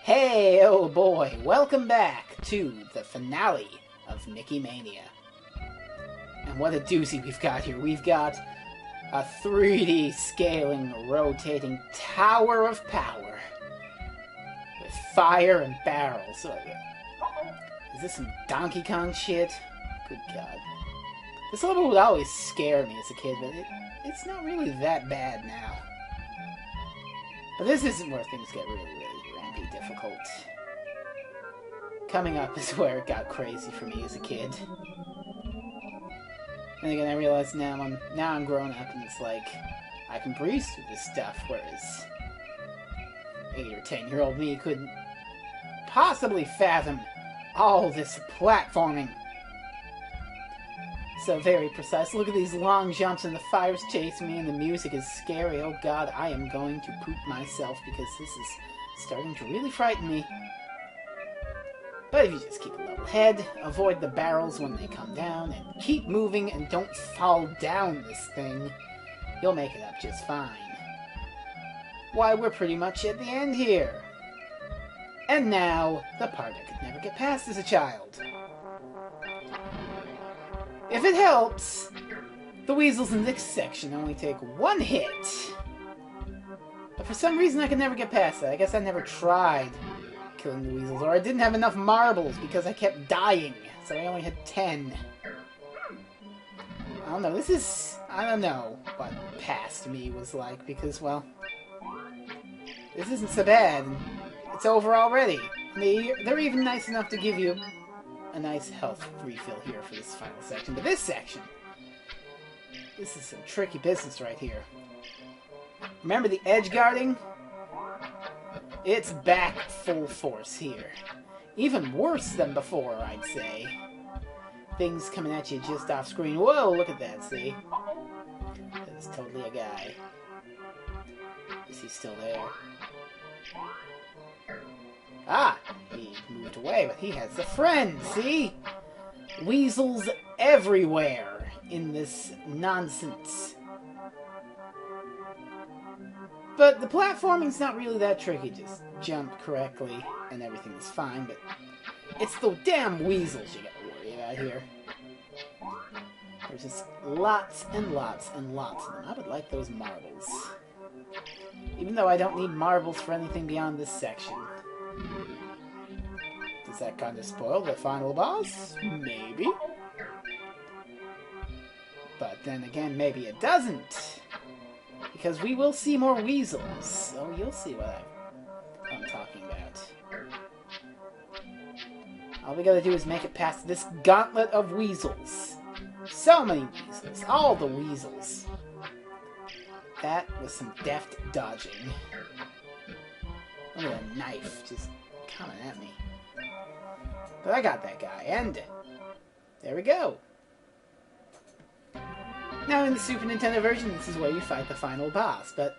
Hey, oh boy, welcome back to the finale of Mania. And what a doozy we've got here. We've got a 3D scaling, rotating tower of power with fire and barrels. Is this some Donkey Kong shit? Good God. This level would always scare me as a kid, but it's not really that bad now. But this isn't where things get really rampy difficult. Coming up is where it got crazy for me as a kid. And again, I realize now I'm grown up, and it's like I can breeze through this stuff, whereas 8 or 10-year-old me couldn't possibly fathom all this platforming. So very precise. Look at these long jumps, and the fire's chasing me, and the music is scary. Oh God, I am going to poop myself because this is starting to really frighten me. But if you just keep a level head, avoid the barrels when they come down, and keep moving and don't fall down this thing, you'll make it up just fine. Why, we're pretty much at the end here. And now, the part I could never get past as a child. If it helps, the weasels in this section only take one hit. But for some reason I could never get past that. I guess I never tried killing the weasels, or I didn't have enough marbles because I kept dying, so I only had 10. I don't know, I don't know what past me was like, because, well, this isn't so bad. It's over already. They're even nice enough to give you a nice health refill here for this final section. But this section, this is some tricky business right here. Remember the edge guarding? It's back full force here. Even worse than before, I'd say. Things coming at you just off screen. Whoa, look at that, see? That is totally a guy. Is he still there? Ah! He moved away, but he has a friend, see? Weasels everywhere in this nonsense. But the platforming's not really that tricky. Just jump correctly and everything is fine, but it's the damn weasels you gotta worry about here. There's just lots and lots and lots of them. I would like those marbles. Even though I don't need marbles for anything beyond this section. Does that kind of spoil the final boss? Maybe. But then again, maybe it doesn't. Because we will see more weasels. So you'll see what I'm talking about. All we gotta do is make it past this gauntlet of weasels. So many weasels. All the weasels. That was some deft dodging. Look at a knife just coming at me. But I got that guy, and there we go. Now in the Super Nintendo version, this is where you fight the final boss, but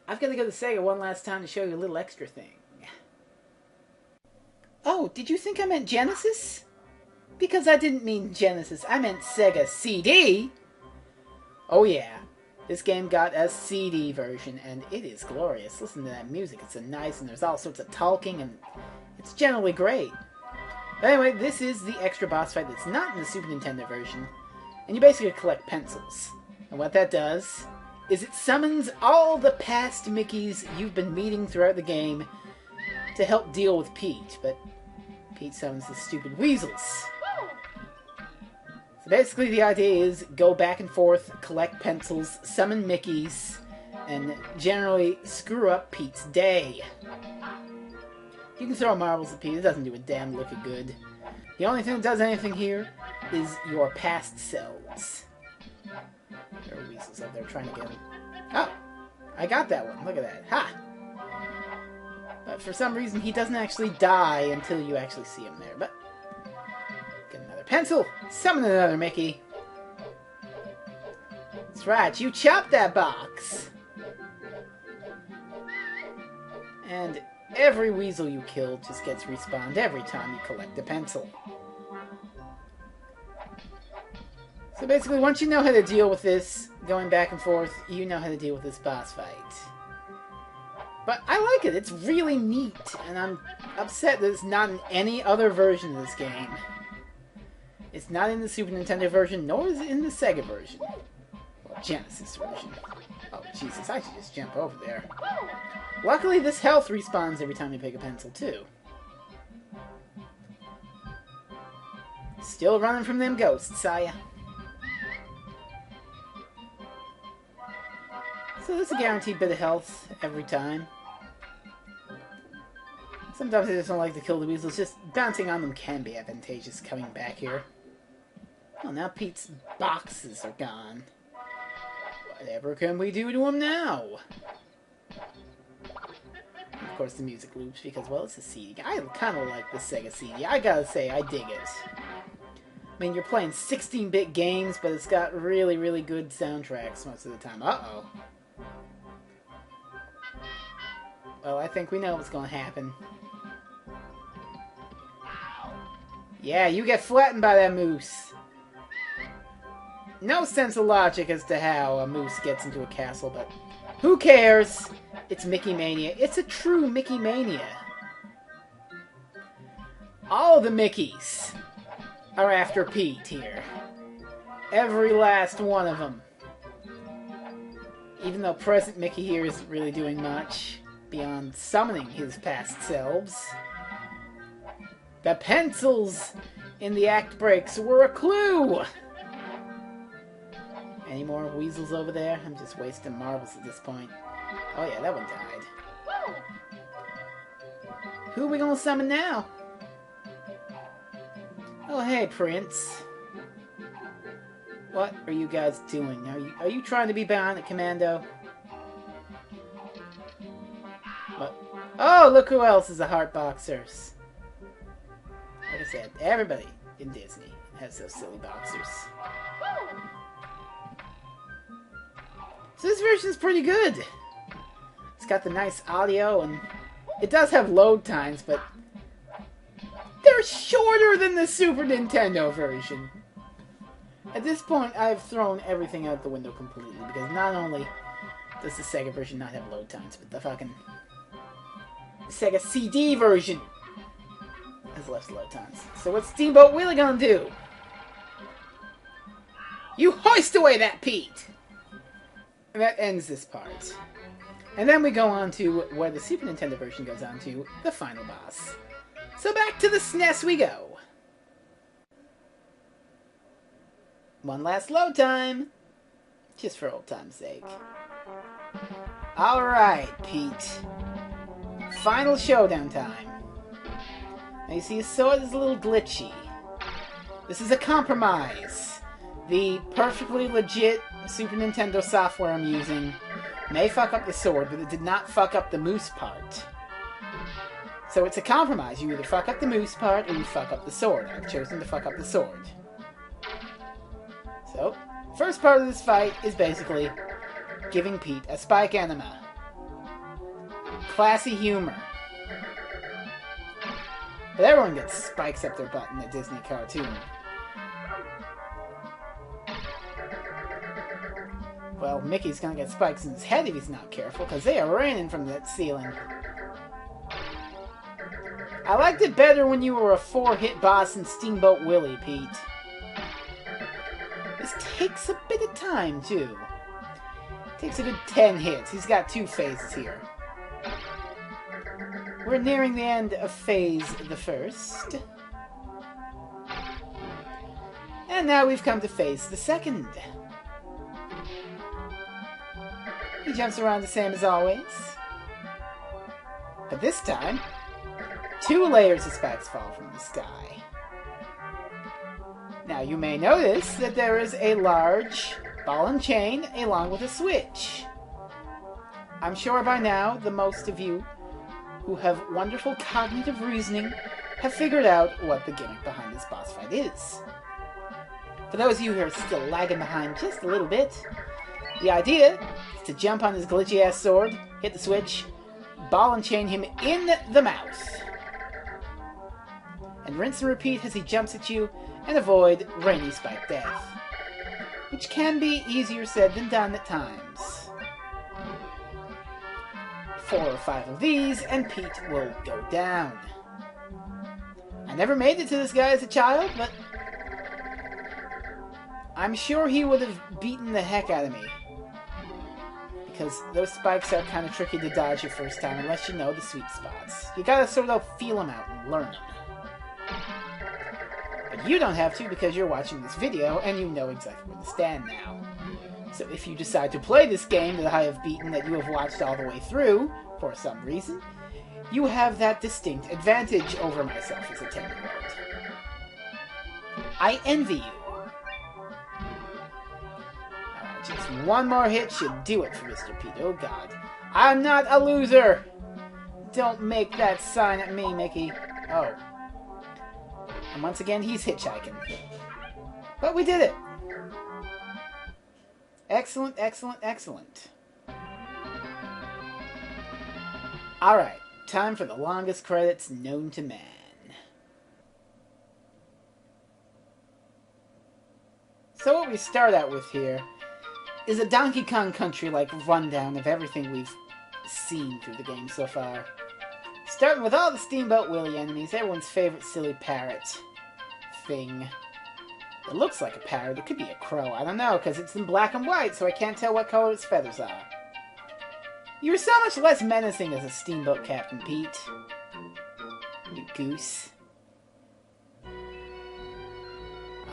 I've got to go to Sega one last time to show you a little extra thing. Oh, did you think I meant Genesis? Because I didn't mean Genesis, I meant Sega CD! Oh yeah, this game got a CD version, and it is glorious. Listen to that music, it's so nice, and there's all sorts of talking, and it's generally great. But anyway, this is the extra boss fight that's not in the Super Nintendo version, and you basically collect pencils. And what that does is it summons all the past Mickeys you've been meeting throughout the game to help deal with Pete, but Pete summons the stupid weasels. So basically the idea is go back and forth, collect pencils, summon Mickeys, and generally screw up Pete's day. You can throw marbles at Pete, it doesn't do a damn lick of good. The only thing that does anything here is your past selves. There are weasels out there trying to get him. Oh! I got that one, look at that. Ha! But for some reason he doesn't actually die until you actually see him there, but get another pencil, summon another Mickey. That's right, you chopped that box! And every weasel you kill just gets respawned every time you collect a pencil. So basically, once you know how to deal with this, going back and forth, you know how to deal with this boss fight. But I like it. It's really neat, and I'm upset that it's not in any other version of this game. It's not in the Super Nintendo version, nor is it in the Sega version. Well, Genesis version. Oh, Jesus, I should just jump over there. Luckily, this health respawns every time you pick a pencil, too. Still running from them ghosts, are ya? So this is a guaranteed bit of health every time. Sometimes I just don't like to kill the weasels. Just bouncing on them can be advantageous coming back here. Well, now Pete's boxes are gone. Whatever can we do to him now? Of course, the music loops because, well, it's a CD. I kind of like the Sega CD. I gotta say, I dig it. I mean, you're playing 16-bit games, but it's got really, really good soundtracks most of the time. Uh-oh. Well, I think we know what's going to happen. Yeah, you get flattened by that moose. No sense of logic as to how a moose gets into a castle, but who cares? It's Mickey Mania. It's a true Mickey Mania. All the Mickeys are after Pete here. Every last one of them. Even though present Mickey here isn't really doing much beyond summoning his past selves. The pencils in the act breaks were a clue! Any more weasels over there? I'm just wasting marbles at this point. Oh yeah, that one died. Who are we gonna summon now? Oh hey, Prince. What are you guys doing? Are you trying to be Bionic Commando? What? Oh, look who else is a Heart Boxers. Like I said, everybody in Disney has those silly boxers. So this version is pretty good. It's got the nice audio, and it does have load times, but they're shorter than the Super Nintendo version. At this point, I've thrown everything out the window completely, because not only does the Sega version not have load times, but the fucking Sega CD version has less load times. So what's Steamboat Willie gonna do? You hoist away that Pete! And that ends this part. And then we go on to where the Super Nintendo version goes on to the final boss. So back to the SNES we go. One last load time. Just for old time's sake. Alright, Pete. Final showdown time. Now you see his sword is a little glitchy. This is a compromise. The perfectly legit Super Nintendo software I'm using may fuck up the sword, but it did not fuck up the moose part. So it's a compromise. You either fuck up the moose part or you fuck up the sword. I've chosen to fuck up the sword. So, first part of this fight is basically giving Pete a spike enema. Classy humor. But everyone gets spikes up their butt in a Disney cartoon. Well, Mickey's gonna get spikes in his head if he's not careful, because they are raining from that ceiling. I liked it better when you were a 4-hit boss in Steamboat Willie, Pete. This takes a bit of time, too. Takes a good 10 hits. He's got 2 phases here. We're nearing the end of phase the first. And now we've come to phase the second. He jumps around the same as always. But this time, 2 layers of spikes fall from the sky. Now you may notice that there is a large ball and chain along with a switch. I'm sure by now the most of you who have wonderful cognitive reasoning have figured out what the gimmick behind this boss fight is. For those of you who are still lagging behind just a little bit, the idea is to jump on his glitchy-ass sword, hit the switch, ball and chain him in the mouth. And rinse and repeat as he jumps at you and avoid rainy spike death. Which can be easier said than done at times. 4 or 5 of these, and Pete will go down. I never made it to this guy as a child, but I'm sure he would have beaten the heck out of me. Because those spikes are kind of tricky to dodge your first time unless you know the sweet spots. You gotta sort of feel them out and learn them. But you don't have to because you're watching this video and you know exactly where to stand now. So if you decide to play this game that I have beaten that you have watched all the way through, for some reason, you have that distinct advantage over myself as a 10-year-old. I envy you. Alright, just one more hit should do it for Mr. Pete. Oh god. I'm not a loser! Don't make that sign at me, Mickey. Oh. And once again, he's hitchhiking. But we did it! Excellent, excellent, excellent. Alright, time for the longest credits known to man. So what we start out with here is a Donkey Kong Country-like rundown of everything we've seen through the game so far. Starting with all the Steamboat Willie enemies, everyone's favorite silly parrot thing. It looks like a parrot. It could be a crow. I don't know, because it's in black and white, so I can't tell what color its feathers are. You're so much less menacing as a steamboat captain, Pete. You goose.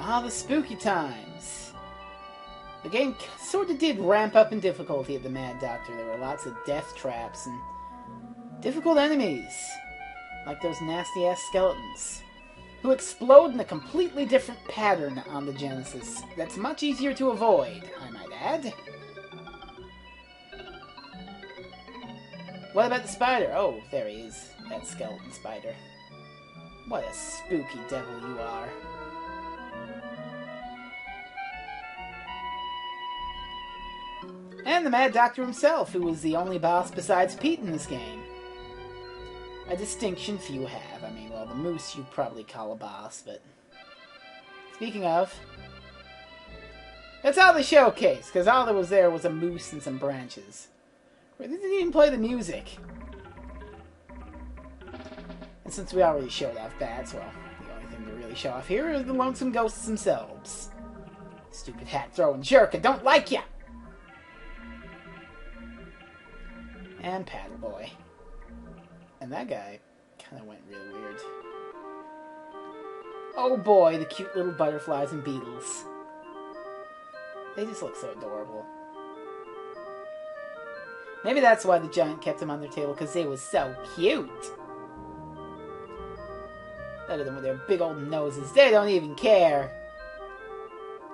Ah, the spooky times. The game sort of did ramp up in difficulty at the Mad Doctor. There were lots of death traps and difficult enemies. Like those nasty-ass skeletons. Who explode in a completely different pattern on the Genesis that's much easier to avoid, I might add. What about the spider? Oh, there he is. That skeleton spider. What a spooky devil you are. And the Mad Doctor himself, who was the only boss besides Pete in this game. A distinction few have. I mean, well, the moose you'd probably call a boss, but... Speaking of... That's all they showcased, because all that was there was a moose and some branches. They didn't even play the music. And since we already showed off bats, well, the only thing to really show off here are the lonesome ghosts themselves. Stupid hat-throwing jerk, I don't like ya! And Paddleboy. And that guy kind of went real weird. Oh boy, the cute little butterflies and beetles. They just look so adorable. Maybe that's why the giant kept them on their table, because they were so cute. Look at them with their big old noses. They don't even care.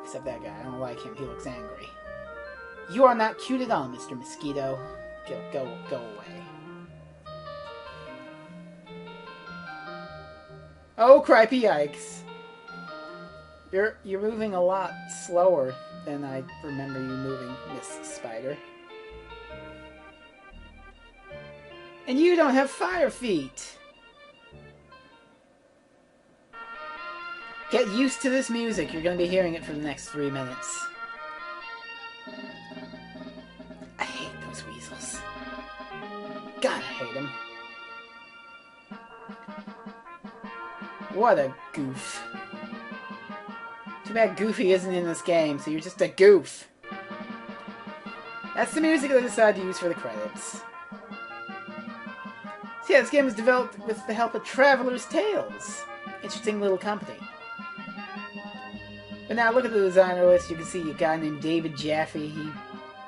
Except that guy. I don't like him. He looks angry. You are not cute at all, Mr. Mosquito. Go away. Oh, cripey yikes. You're moving a lot slower than I remember you moving, Miss Spider. And you don't have fire feet! Get used to this music. You're going to be hearing it for the next 3 minutes. I hate those weasels. God, I hate them. What a goof. Too bad Goofy isn't in this game, so you're just a goof. That's the music I decided to use for the credits. So yeah, this game was developed with the help of Traveler's Tales. Interesting little company. But now look at the designer list. You can see a guy named David Jaffe. He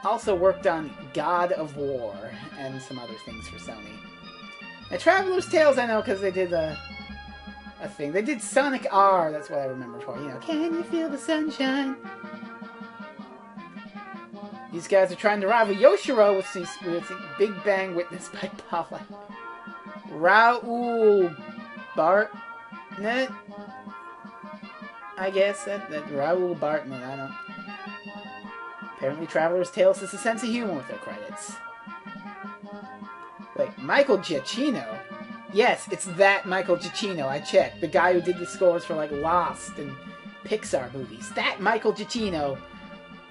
also worked on God of War and some other things for Sony. Now Traveler's Tales I know because they did a thing. They did Sonic R, that's what I remember for. You know, can you feel the sunshine? These guys are trying to rival Yoshiro with Big Bang witnessed by Paula. Raoul Bartnet? I guess that Raoul Bartnet, I don't... Apparently Traveler's Tales has a sense of humor with their credits. Wait, Michael Giacchino? Yes, it's that Michael Giacchino, I checked. The guy who did the scores for, like, Lost and Pixar movies. That Michael Giacchino,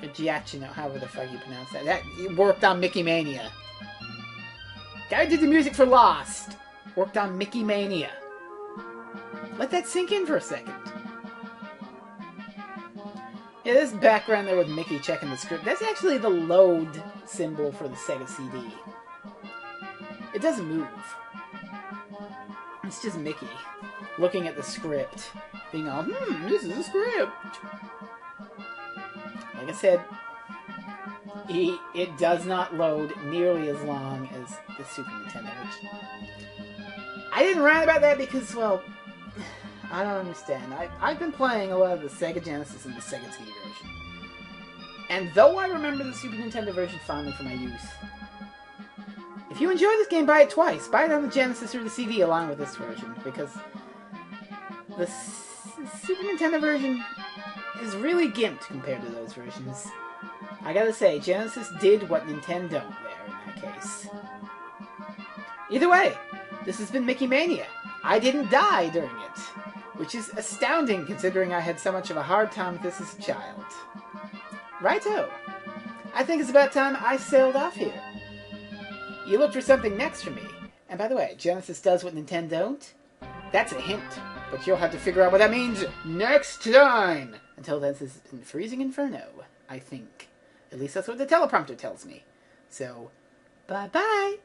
or Giacchino, however the fuck you pronounce that. That worked on Mickey Mania. Guy did the music for Lost. Worked on Mickey Mania. Let that sink in for a second. Yeah, this background there with Mickey checking the script, that's actually the load symbol for the Sega CD. It doesn't move. It's just Mickey looking at the script, being all, this is a script. Like I said, it does not load nearly as long as the Super Nintendo, which I didn't write about that because, well, I don't understand. I've been playing a lot of the Sega Genesis and the Sega CD version. And though I remember the Super Nintendo version fondly from my youth, if you enjoy this game, buy it twice. Buy it on the Genesis or the CD along with this version, because the Super Nintendo version is really gimped compared to those versions. I gotta say, Genesis did what Nintendo there in that case. Either way, this has been Mickey Mania. I didn't die during it, which is astounding considering I had so much of a hard time with this as a child. Righto. I think it's about time I sailed off here. You looked for something next for me. And by the way, Genesis does what Nintendo don't. That's a hint, but you'll have to figure out what that means next time. Until then, this is in Freezing Inferno, I think. At least that's what the teleprompter tells me. So, bye-bye.